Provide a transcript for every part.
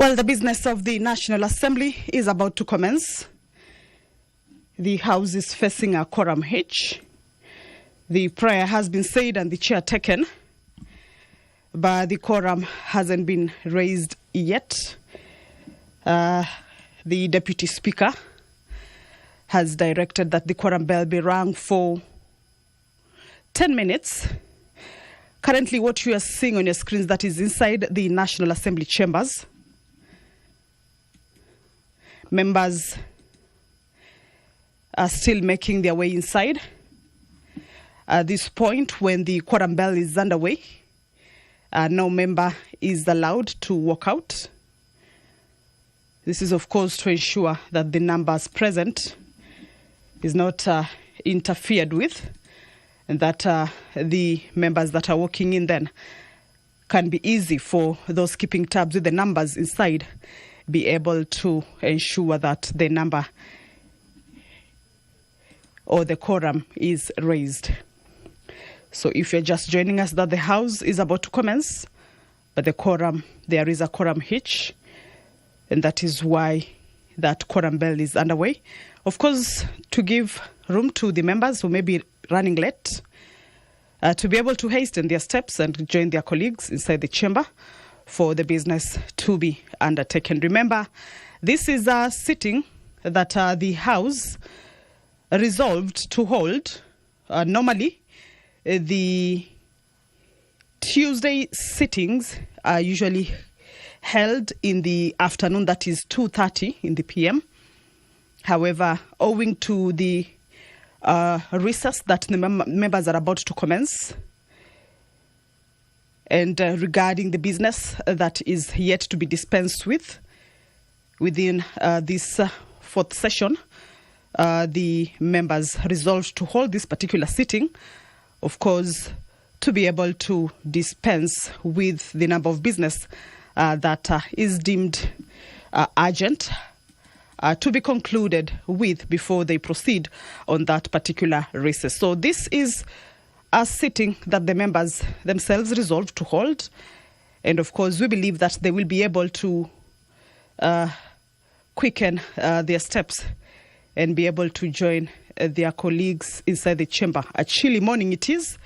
Well, the business of the National Assembly is about to commence. The House is facing a quorum hitch. The prayer has been said and the chair taken, but the quorum hasn't been raised yet. The Deputy Speaker has directed that the quorum bell be rung for 10 minutes. Currently, what you are seeing on your screens, that is inside the National Assembly chambers. Members are still making their way inside. At this point, when the quorum bell is underway, no member is allowed to walk out. This is, of course, to ensure that the numbers present is not interfered with, and that the members that are walking in then can be easy for those keeping tabs with the numbers inside, be able to ensure that the number or the quorum is raised. So if you're just joining us, that the House is about to commence, but there is a quorum hitch, and that is why that quorum bell is underway. Of course, to give room to the members who may be running late, to be able to hasten their steps and join their colleagues inside the chamber for the business to be undertaken. Remember, this is a sitting that the House resolved to hold. Normally, the Tuesday sittings are usually held in the afternoon, that is 2:30 in the PM. However, owing to the recess that the members are about to commence, and regarding the business that is yet to be dispensed with within this fourth session, the members resolved to hold this particular sitting, of course, to be able to dispense with the number of business that is deemed urgent to be concluded with before they proceed on that particular recess. So this is a sitting that the members themselves resolved to hold. And of course, we believe that they will be able to quicken their steps and be able to join their colleagues inside the chamber. A chilly morning it is,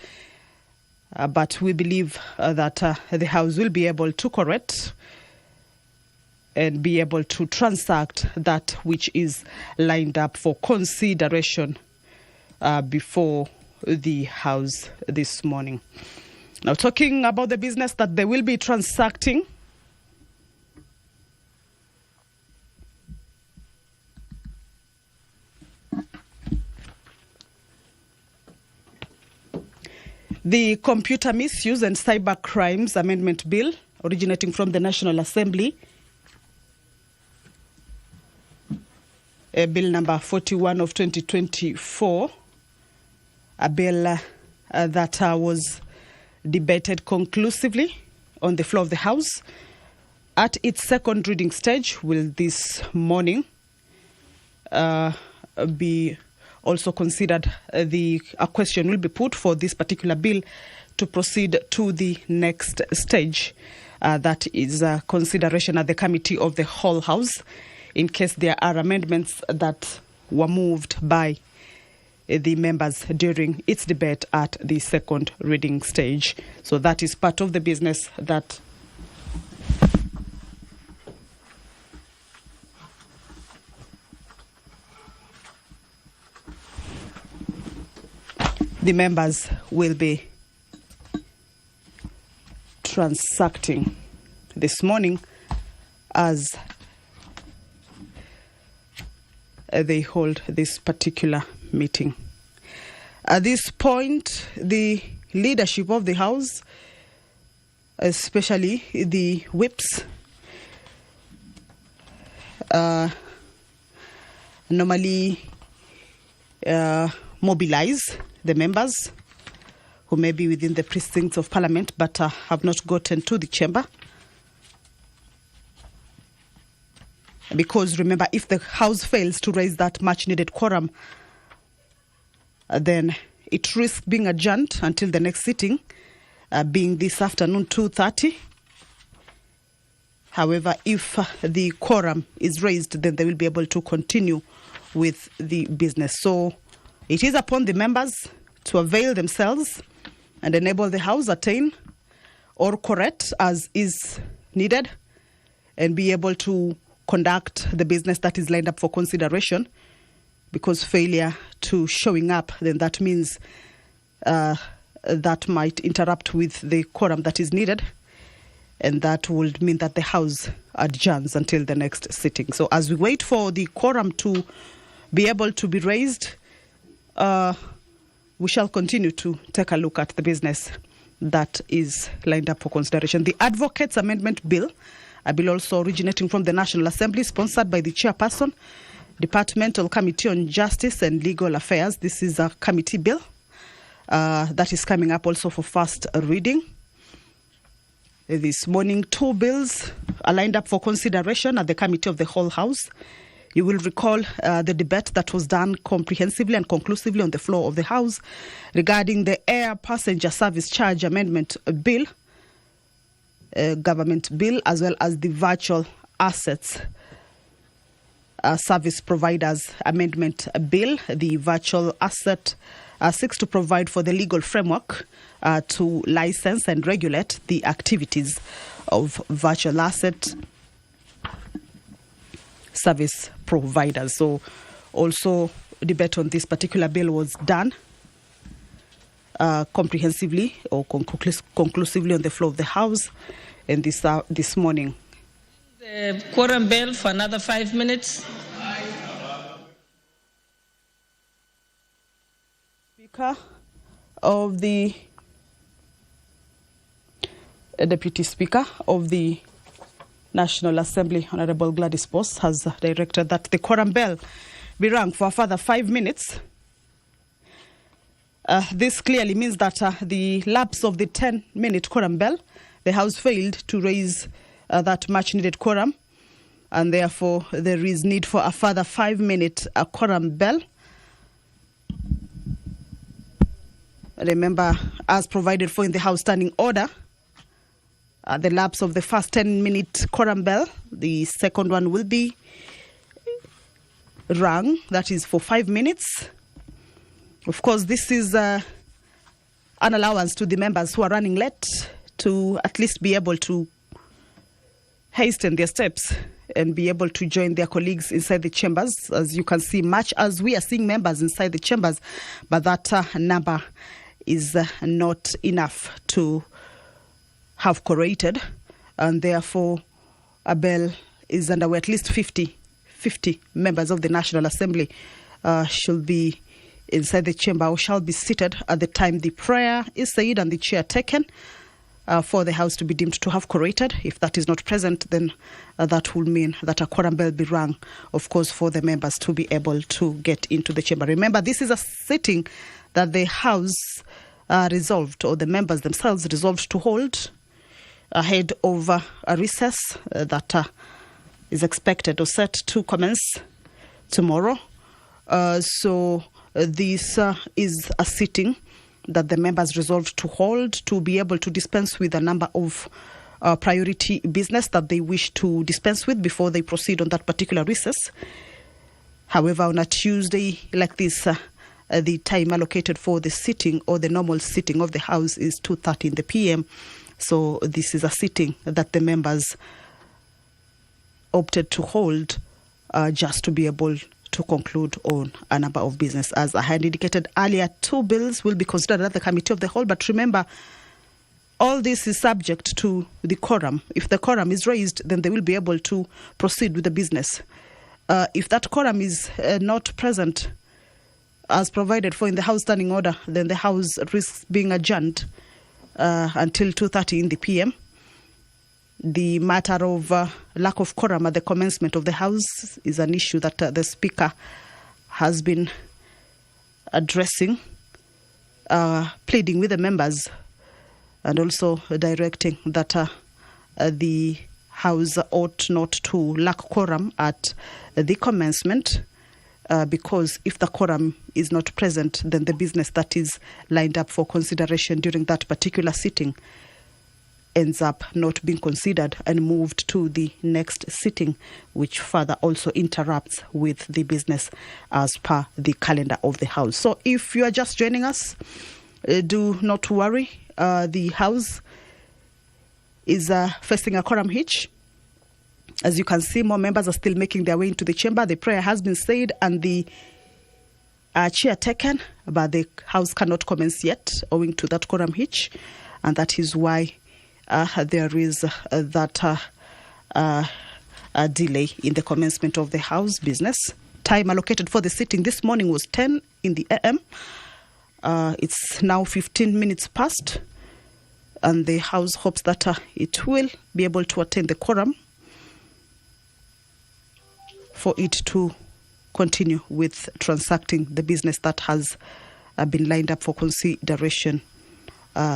but we believe that the House will be able to correct and be able to transact that which is lined up for consideration before the House this morning. Now, talking about the business that they will be transacting, the Computer Misuse and Cyber Crimes Amendment Bill, originating from the National Assembly, Bill number 41 of 2024, a bill that was debated conclusively on the floor of the House at its second reading stage, will this morning be also considered. A question will be put for this particular bill to proceed to the next stage. That is consideration at the Committee of the Whole House, in case there are amendments that were moved by the members during its debate at the second reading stage. So that is part of the business that the members will be transacting this morning as they hold this particular meeting. At this point, the leadership of the House, especially the whips, normally mobilize the members who may be within the precincts of Parliament but have not gotten to the chamber. Because remember, if the House fails to raise that much-needed quorum, then it risks being adjourned until the next sitting, being this afternoon, 2:30. However, if the quorum is raised, then they will be able to continue with the business. So it is upon the members to avail themselves and enable the House attain or correct as is needed and be able to conduct the business that is lined up for consideration, because failure to showing up, then that means that might interrupt with the quorum that is needed, and that would mean that the House adjourns until the next sitting. So as we wait for the quorum to be able to be raised, we shall continue to take a look at the business that is lined up for consideration. The Advocates Amendment Bill, a bill also originating from the National Assembly, sponsored by the Chairperson, Departmental Committee on Justice and Legal Affairs. This is a committee bill that is coming up also for first reading. This morning, 2 bills are lined up for consideration at the Committee of the Whole House. You will recall the debate that was done comprehensively and conclusively on the floor of the House regarding the Air Passenger Service Charge Amendment Bill, government bill, as well as the Virtual Assets Service Providers Amendment Bill. The Virtual Asset seeks to provide for the legal framework to license and regulate the activities of virtual asset service providers. So also debate on this particular bill was done comprehensively or conclusively on the floor of the House, and this morning. The quorum bell for another 5 minutes. Speaker of the Deputy Speaker of the National Assembly, Honorable Gladys Boss, has directed that the quorum bell be rung for a further 5 minutes. This clearly means that the lapse of the 10-minute quorum bell, the House failed to raise that much-needed quorum, and therefore there is need for a further 5-minute quorum bell. Remember, as provided for in the House Standing Order, the lapse of the first 10-minute quorum bell, the second one will be rung, that is for 5 minutes. Of course, this is an allowance to the members who are running late to at least be able to hasten their steps and be able to join their colleagues inside the chambers. As you can see, much as we are seeing members inside the chambers, but that number is not enough to have quorated, and therefore a bell is underway. At least 50 members of the National Assembly should be inside the chamber or shall be seated at the time the prayer is said and the chair taken for the House to be deemed to have quorated. If that is not present, then that will mean that a quorum bell be rung, of course, for the members to be able to get into the chamber. Remember, this is a sitting that the House resolved, or the members themselves resolved to hold ahead of a recess that is expected or set to commence tomorrow. So this is a sitting that the members resolved to hold to be able to dispense with a number of priority business that they wish to dispense with before they proceed on that particular recess. However, on a Tuesday like this, the time allocated for the sitting or the normal sitting of the House is 2:30 in the PM. So this is a sitting that the members opted to hold just to be able to conclude on a number of business. As I had indicated earlier, 2 bills will be considered at the Committee of the Whole. But remember, all this is subject to the quorum. If the quorum is raised, then they will be able to proceed with the business. If that quorum is not present, as provided for in the House Standing Order, then the House risks being adjourned until 2:30 in the PM. The matter of lack of quorum at the commencement of the House is an issue that the Speaker has been addressing, pleading with the members and also directing that the House ought not to lack quorum at the commencement, because if the quorum is not present, then the business that is lined up for consideration during that particular sitting ends up not being considered and moved to the next sitting, which further also interrupts with the business as per the calendar of the House. So if you are just joining us, do not worry. The House is facing a quorum hitch. As you can see, more members are still making their way into the chamber. The prayer has been said and the chair taken, but the House cannot commence yet owing to that quorum hitch. And that is why there is that delay in the commencement of the House business. Time allocated for the sitting this morning was 10 in the AM. It's now 15 minutes past, and the House hopes that it will be able to attain the quorum for it to continue with transacting the business that has been lined up for consideration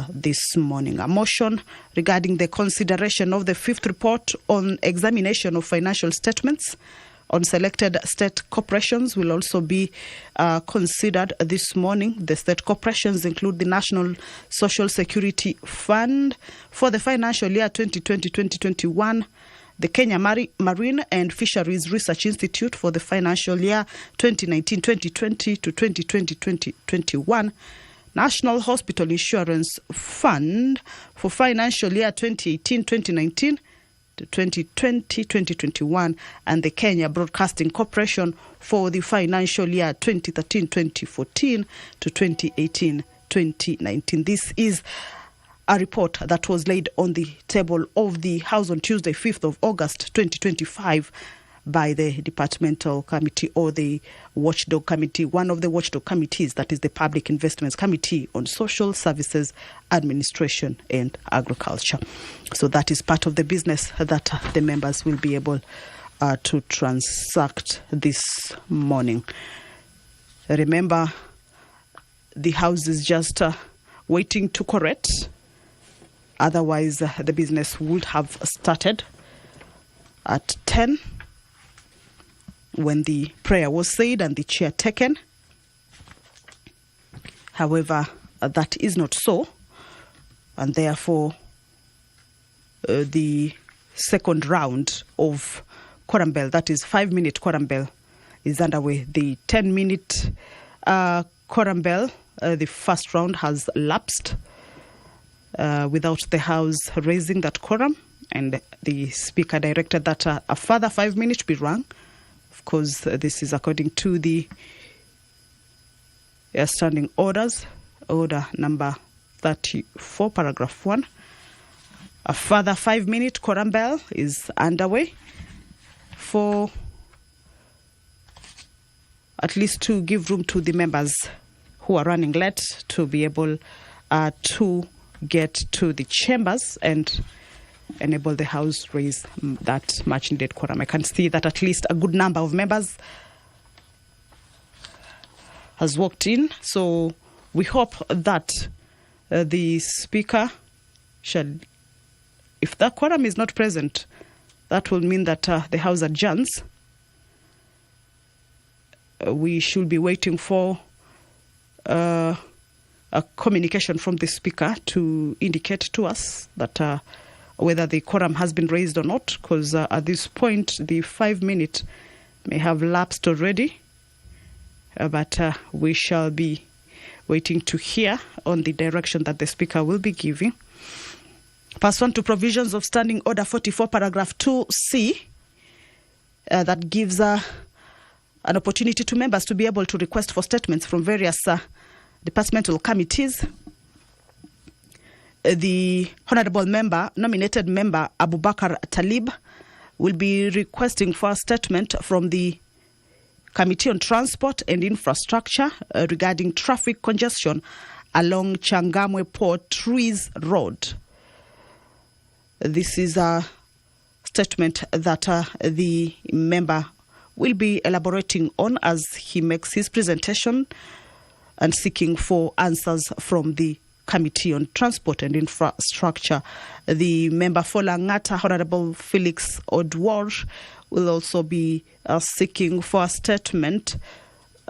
this morning. A motion regarding the consideration of the fifth report on examination of financial statements on selected state corporations will also be considered this morning. The state corporations include the National Social Security Fund for the financial year 2020-2021, the Kenya Marine and Fisheries Research Institute for the financial year 2019-2020 to 2020-2021, National Hospital Insurance Fund for financial year 2018-2019 to 2020-2021, and the Kenya Broadcasting Corporation for the financial year 2013-2014 to 2018-2019. This is a report that was laid on the table of the House on Tuesday, 5th of August 2025 by the Departmental Committee or the Watchdog Committee, one of the Watchdog Committees, that is the Public Investments Committee on Social Services, Administration and Agriculture. So that is part of the business that the members will be able to transact this morning. Remember, the House is just waiting to correct. Otherwise, the business would have started at 10 when the prayer was said and the chair taken. However, that is not so, and therefore the second round of quorum bell, that is 5-minute quorum bell, is underway. The 10-minute quorum bell, the first round has lapsed without the House raising that quorum, and the Speaker directed that a further 5 minutes be rung. Of course, this is according to the standing orders, order number 34, paragraph 1. A further 5-minute quorum bell is underway for at least to give room to the members who are running late to be able to get to the chambers and enable the House raise that much needed quorum. I can see that at least a good number of members has walked in, so we hope that the Speaker shall, if the quorum is not present, that will mean that the House adjourns. We should be waiting for a communication from the Speaker to indicate to us that whether the quorum has been raised or not, because at this point the 5-minute may have lapsed already, but we shall be waiting to hear on the direction that the Speaker will be giving. Pursuant to provisions of Standing Order 44, paragraph 2C, that gives an opportunity to members to be able to request for statements from various departmental committees. The Honourable Member, nominated Member Abubakar Talib, will be requesting for a statement from the Committee on Transport and Infrastructure regarding traffic congestion along Changamwe Port Trees Road. This is a statement that the member will be elaborating on as he makes his presentation and seeking for answers from the Committee on Transport and Infrastructure. The member for Langata, Honourable Felix Odwar, will also be seeking for a statement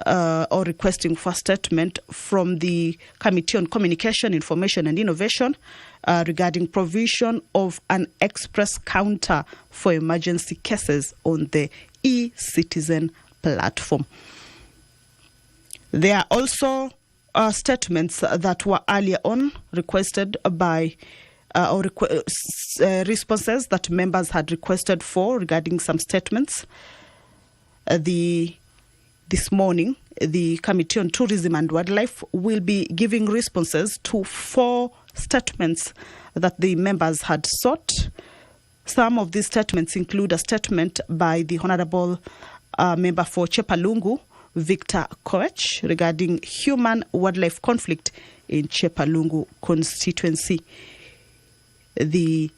or requesting for a statement from the Committee on Communication, Information and Innovation regarding provision of an express counter for emergency cases on the e-Citizen platform. There are also statements that were earlier on requested by responses that members had requested for regarding some statements. This morning, the Committee on Tourism and Wildlife will be giving responses to 4 statements that the members had sought. Some of these statements include a statement by the Honourable Member for Chepalungu, Victor Koech, regarding human-wildlife conflict in Chepalungu constituency. The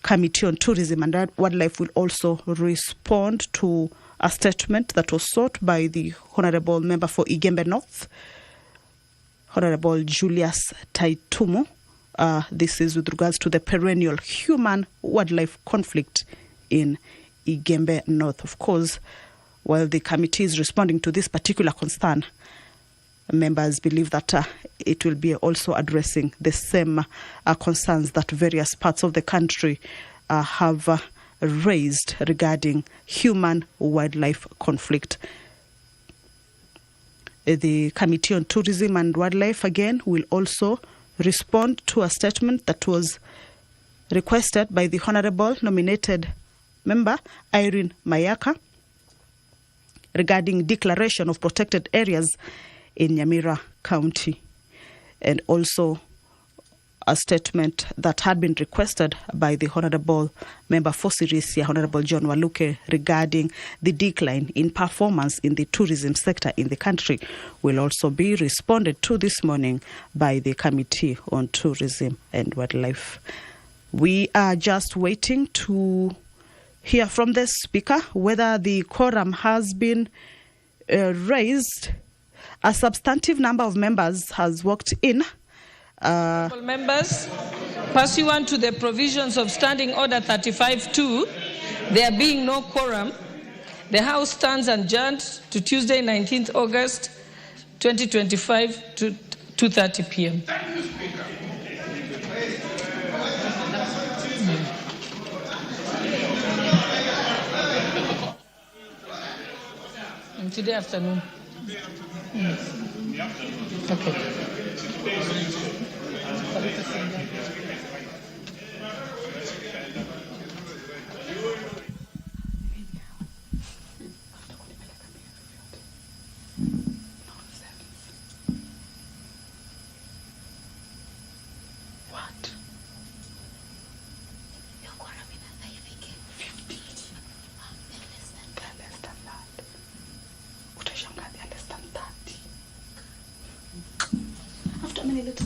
Committee on Tourism and Wildlife will also respond to a statement that was sought by the Honourable Member for Igembe North, Honourable Julius Taitumu. This is with regards to the perennial human-wildlife conflict in Igembe North. Of course, while the committee is responding to this particular concern, members believe that it will be also addressing the same concerns that various parts of the country have raised regarding human-wildlife conflict. The Committee on Tourism and Wildlife, again, will also respond to a statement that was requested by the Honourable nominated member, Irene Mayaka, regarding declaration of protected areas in Nyamira County, and also a statement that had been requested by the Honourable Member for Sirisia, Honourable John Waluke, regarding the decline in performance in the tourism sector in the country will also be responded to this morning by the Committee on Tourism and Wildlife. We are just waiting to hear from the Speaker whether the quorum has been raised. A substantive number of members has walked in. Members, pursuant to the provisions of Standing Order 35-2, there being no quorum, the House stands adjourned to Tuesday, 19th August 2025 to 2:30 p.m. Today afternoon. Okay. What? After a minute,